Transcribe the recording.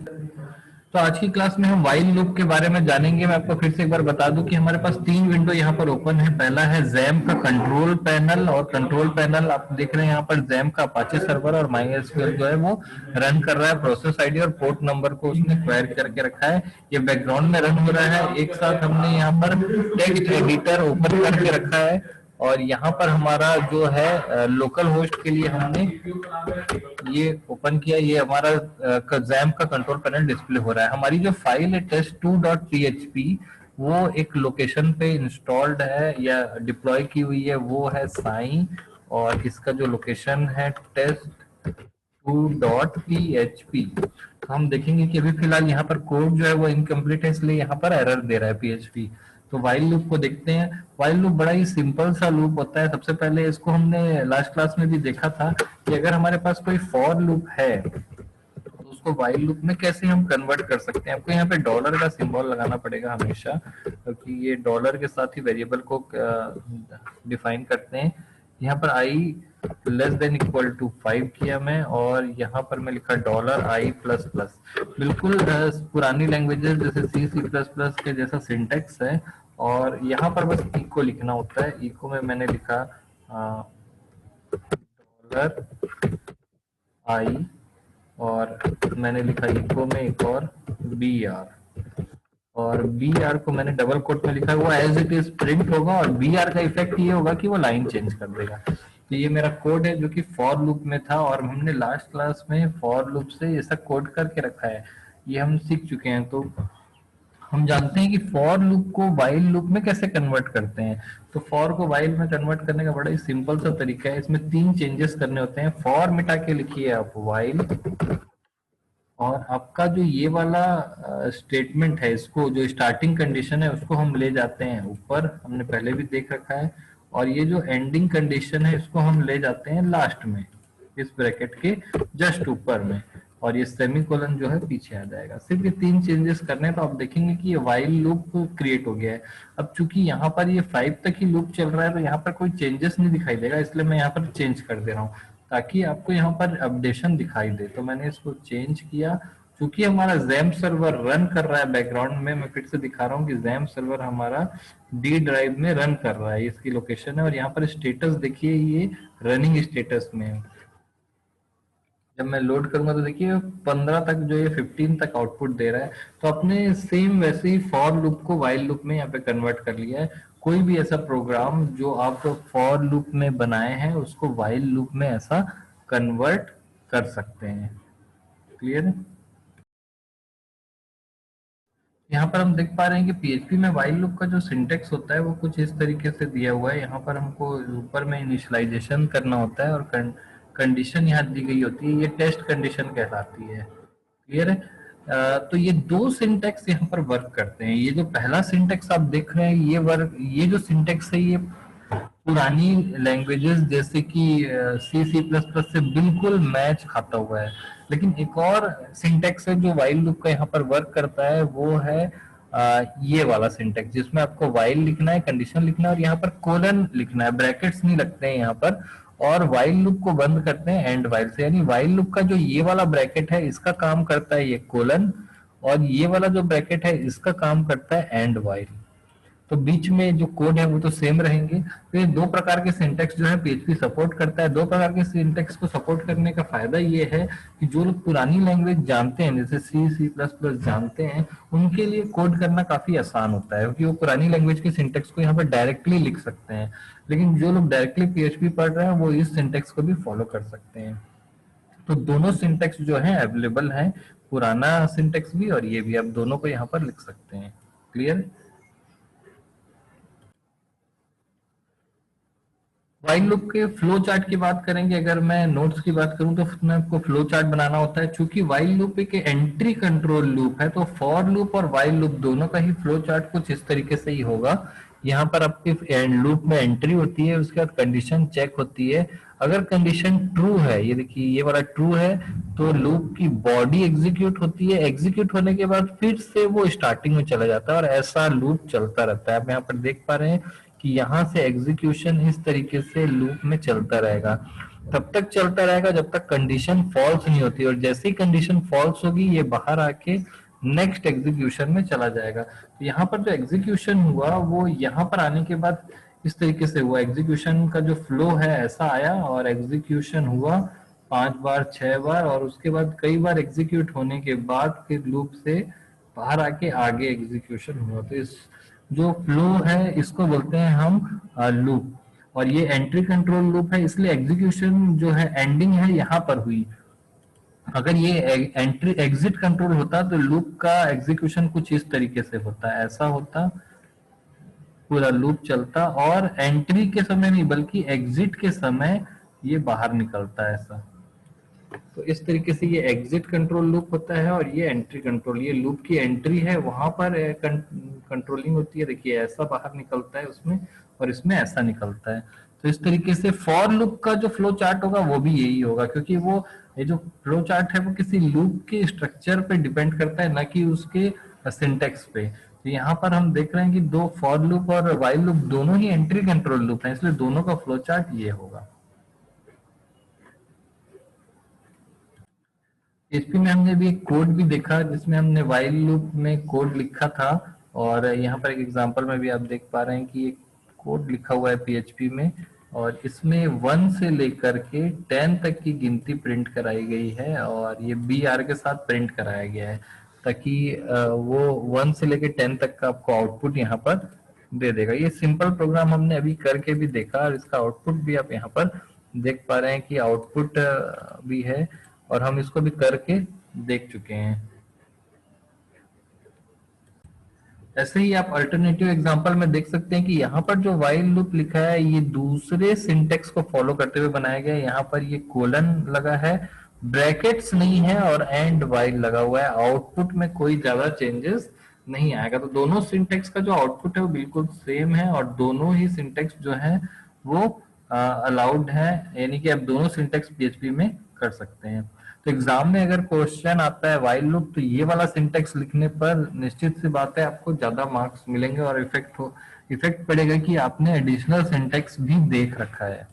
तो आज की क्लास में हम व्हाइल लूप के बारे में जानेंगे। मैं आपको फिर से एक बार बता दूं कि हमारे पास तीन विंडो यहाँ पर ओपन है। पहला है XAMPP का कंट्रोल पैनल, और कंट्रोल पैनल आप देख रहे हैं यहाँ पर XAMPP का अपाचे सर्वर और MySQL जो है वो रन कर रहा है। प्रोसेस आईडी और पोर्ट नंबर को उसने क्वेरी करके रखा है। ये बैकग्राउंड में रन हो रहा है। एक साथ हमने यहाँ पर टेक्स्ट एडिटर ओपन करके रखा है, और यहाँ पर हमारा जो है लोकल होस्ट के लिए हमने ये ओपन किया। ये हमारा XAMPP का कंट्रोल पैनल डिस्प्ले हो रहा है। हमारी जो फाइल है test2.php वो एक लोकेशन पे इंस्टॉल्ड है या डिप्लॉय की हुई है, वो है साई, और इसका जो लोकेशन है test2.php। तो हम देखेंगे कि अभी फिलहाल यहाँ पर कोड जो है वो इनकम्प्लीट है, इसलिए यहाँ पर एरर दे रहा है PHP। तो व्हाइल लूप को देखते हैं। व्हाइल लूप बड़ा ही सिंपल सा लूप होता है। सबसे पहले इसको हमने लास्ट क्लास में भी देखा था कि अगर हमारे पास कोई फॉर लूप है तो उसको व्हाइल लूप में कैसे हम कन्वर्ट कर सकते हैं। आपको यहाँ पे डॉलर का सिंबल लगाना पड़ेगा हमेशा, क्योंकि ये डॉलर के साथ ही वेरिएबल को डिफाइन करते हैं। यहाँ पर आई लेस देन इक्वल टू 5 किया मैं, और यहाँ पर मैं लिखा $i प्लस प्लस। बिल्कुल पुरानी लैंग्वेजेस जैसे C++ के जैसा सिंटेक्स है, और यहाँ पर बस इको लिखना होता है। इको में मैंने लिखा $i, और मैंने लिखा इको में एक और BR, और BR को मैंने डबल कोट में लिखा है। वो एज इट इज प्रिंट होगा, और BR का इफेक्ट ये होगा कि वो लाइन चेंज कर देगा। तो ये मेरा कोड है जो कि फॉर लूप में था, और हमने लास्ट क्लास में फॉर लूप से ऐसा कोड करके रखा है, ये हम सीख चुके हैं। तो हम जानते हैं कि फॉर लूप को व्हाइल लूप में कैसे कन्वर्ट करते हैं। तो फॉर को व्हाइल में कन्वर्ट करने का बड़ा ही सिंपल सा तरीका है। इसमें तीन चेंजेस करने होते हैं। फॉर मिटा के लिखिए आप व्हाइल, और आपका जो ये वाला स्टेटमेंट है, इसको जो स्टार्टिंग कंडीशन है उसको हम ले जाते हैं ऊपर, हमने पहले भी देख रखा है। और ये जो एंडिंग कंडीशन है इसको हम ले जाते हैं लास्ट में, इस ब्रैकेट के जस्ट ऊपर में, और ये सेमीकोलन जो है पीछे आ जाएगा। सिर्फ ये तीन चेंजेस करने हैं, तो आप देखेंगे कि ये व्हाइल लूप क्रिएट हो गया है। अब चूंकि यहाँ पर ये 5 तक ही लूप चल रहा है, तो यहाँ पर कोई चेंजेस नहीं दिखाई देगा, इसलिए मैं यहाँ पर चेंज कर दे रहा हूँ ताकि आपको यहाँ पर अपडेशन दिखाई दे। तो मैंने इसको चेंज किया। चूंकि हमारा XAMPP सर्वर रन कर रहा है बैकग्राउंड में, मैं फिर से दिखा रहा हूँ कि XAMPP सर्वर हमारा D ड्राइव में रन कर रहा है, इसकी लोकेशन है। और यहाँ पर स्टेटस देखिए, ये रनिंग स्टेटस में है। जब मैं लोड करूंगा तो देखिए 15 तक जो ये 15 तक आउटपुट दे रहा है। तो अपने सेम वैसे ही फॉर लूप को व्हाइल लूप में यहाँ पे कन्वर्ट कर लिया है। कोई भी ऐसा प्रोग्राम जो आप फॉर लूप में बनाए हैं उसको व्हाइल लूप में ऐसा कन्वर्ट कर सकते हैं। क्लियर है? यहाँ पर हम देख पा रहे हैं कि PHP में व्हाइल लूप का जो सिंटेक्स होता है वो कुछ इस तरीके से दिया हुआ है। यहाँ पर हमको ऊपर में इनिशियलाइजेशन करना होता है, और कंडीशन यहाँ दी गई होती है, ये टेस्ट कंडीशन कहलाती है। क्लियर है? तो ये दो सिंटेक्स यहाँ पर वर्क करते हैं। ये जो पहला सिंटेक्स आप देख रहे हैं, ये जो सिंटेक्स है ये पुरानी लैंग्वेजेस जैसे कि C++ से बिल्कुल मैच खाता हुआ है। लेकिन एक और सिंटेक्स है जो व्हाइल लूप का यहाँ पर वर्क करता है, वो है ये वाला सिंटेक्स, जिसमें आपको व्हाइल लिखना है, कंडीशन लिखना है, और यहाँ पर कोलन लिखना है, ब्रैकेट्स नहीं लगते हैं यहाँ पर। और व्हाइल लूप को बंद करते हैं एंड व्हाइल से। यानी व्हाइल लूप का जो ये वाला ब्रैकेट है इसका काम करता है ये कोलन, और ये वाला जो ब्रैकेट है इसका काम करता है एंड व्हाइल। तो बीच में जो कोड है वो तो सेम रहेंगे। तो ये दो प्रकार के सिंटेक्स जो है PHP सपोर्ट करता है। दो प्रकार के सिंटेक्स को सपोर्ट करने का फायदा ये है कि जो लोग पुरानी लैंग्वेज जानते हैं, जैसे C++ जानते हैं, उनके लिए कोड करना काफी आसान होता है, क्योंकि वो पुरानी लैंग्वेज के सिंटेक्स को यहाँ पर डायरेक्टली लिख सकते हैं। लेकिन जो लोग डायरेक्टली PHP पढ़ रहे हैं वो इस सिंटेक्स को भी फॉलो कर सकते हैं। तो दोनों सिंटेक्स जो है अवेलेबल है, पुराना सिंटेक्स भी और ये भी, आप दोनों को यहाँ पर लिख सकते हैं। क्लियर? व्हाइल लूप के फ्लो चार्ट की बात करेंगे। अगर मैं नोट्स की बात करूं तो उसमें आपको फ्लो चार्ट बनाना होता है। चूंकि व्हाइल लूप एक एंट्री कंट्रोल लूप है, तो फॉर लूप और व्हाइल लूप दोनों का ही फ्लो चार्ट कुछ इस तरीके से ही होगा। यहाँ पर आपके लूप में एंट्री होती है, उसके बाद कंडीशन चेक होती है। अगर कंडीशन ट्रू है, ये देखिए ये वाला ट्रू है, तो लूप की बॉडी एग्जीक्यूट होती है। एग्जीक्यूट होने के बाद फिर से वो स्टार्टिंग में चला जाता है, और ऐसा लूप चलता रहता है। आप यहाँ पर देख पा रहे हैं कि यहाँ से एग्जीक्यूशन इस तरीके से लूप में चलता रहेगा। तब तक चलता रहेगा जब तक कंडीशन फॉल्स नहीं होती, और जैसे ही कंडीशन फॉल्स होगी ये बाहर आके नेक्स्ट एग्जीक्यूशन में चला जाएगा। तो यहाँ पर जो एग्जीक्यूशन हुआ वो यहाँ पर आने के बाद इस तरीके से हुआ, एग्जीक्यूशन का जो फ्लो है ऐसा आया और एग्जीक्यूशन हुआ 5 बार 6 बार, और उसके बाद कई बार एग्जीक्यूट होने के बाद फिर लूप से बाहर आके आगे एग्जीक्यूशन हुआ। तो इस जो फ्लो है इसको बोलते हैं हम लूप, और ये एंट्री कंट्रोल लूप है, इसलिए एग्जीक्यूशन जो है एंडिंग है यहाँ पर हुई। अगर ये एंट्री एग्जिट कंट्रोल होता तो लूप का एग्जीक्यूशन कुछ इस तरीके से होता, ऐसा होता, पूरा लूप चलता और एंट्री के समय नहीं बल्कि एग्जिट के समय ये बाहर निकलता है ऐसा। तो इस तरीके से ये एग्जिट कंट्रोल लूप होता है, और ये एंट्री कंट्रोल, ये लूप की एंट्री है वहां पर कंट्रोलिंग होती है, देखिए ऐसा बाहर निकलता है उसमें और इसमें ऐसा निकलता है। तो इस तरीके से फॉर लूप का जो फ्लो चार्ट होगा वो भी यही होगा, क्योंकि वो ये जो फ्लो चार्ट है वो किसी लूप के स्ट्रक्चर पे डिपेंड करता है, न कि उसके सिंटेक्स पे। तो यहाँ पर हम देख रहे हैं कि दो फॉर लूप और वाइल लूप दोनों ही एंट्री कंट्रोल लूप है, इसलिए दोनों का फ्लो चार्ट ये होगा। पीएचपी में हमने भी एक कोड भी देखा जिसमें हमने वाइल लूप में कोड लिखा था, और यहाँ पर एक एग्जांपल में भी आप देख पा रहे हैं कि एक कोड लिखा हुआ है पीएचपी में, और इसमें 1 से लेकर के 10 तक की गिनती प्रिंट कराई गई है, और ये बी आर के साथ प्रिंट कराया गया है ताकि वो 1 से लेकर 10 तक का आपको आउटपुट यहाँ पर दे देगा। ये सिंपल प्रोग्राम हमने अभी करके भी देखा, और इसका आउटपुट भी आप यहाँ पर देख पा रहे हैं कि आउटपुट भी है, और हम इसको भी करके देख चुके हैं। ऐसे ही आप अल्टरनेटिव एग्जांपल में देख सकते हैं कि यहाँ पर जो वाइल लूप लिखा है ये दूसरे सिंटेक्स को फॉलो करते हुए बनाया गया है। यहाँ पर ये कोलन लगा है, ब्रैकेट्स नहीं है, और एंड वाइल लगा हुआ है। आउटपुट में कोई ज्यादा चेंजेस नहीं आएगा। तो दोनों सिंटेक्स का जो आउटपुट है वो बिल्कुल सेम है, और दोनों ही सिंटेक्स जो है वो अलाउड है, यानी कि आप दोनों सिंटेक्स पीएचपी में कर सकते हैं। तो एग्जाम में अगर क्वेश्चन आता है वाइल लूप, तो ये वाला सिंटेक्स लिखने पर निश्चित सी बात है आपको ज्यादा मार्क्स मिलेंगे, और इफेक्ट पड़ेगा कि आपने एडिशनल सिंटेक्स भी देख रखा है।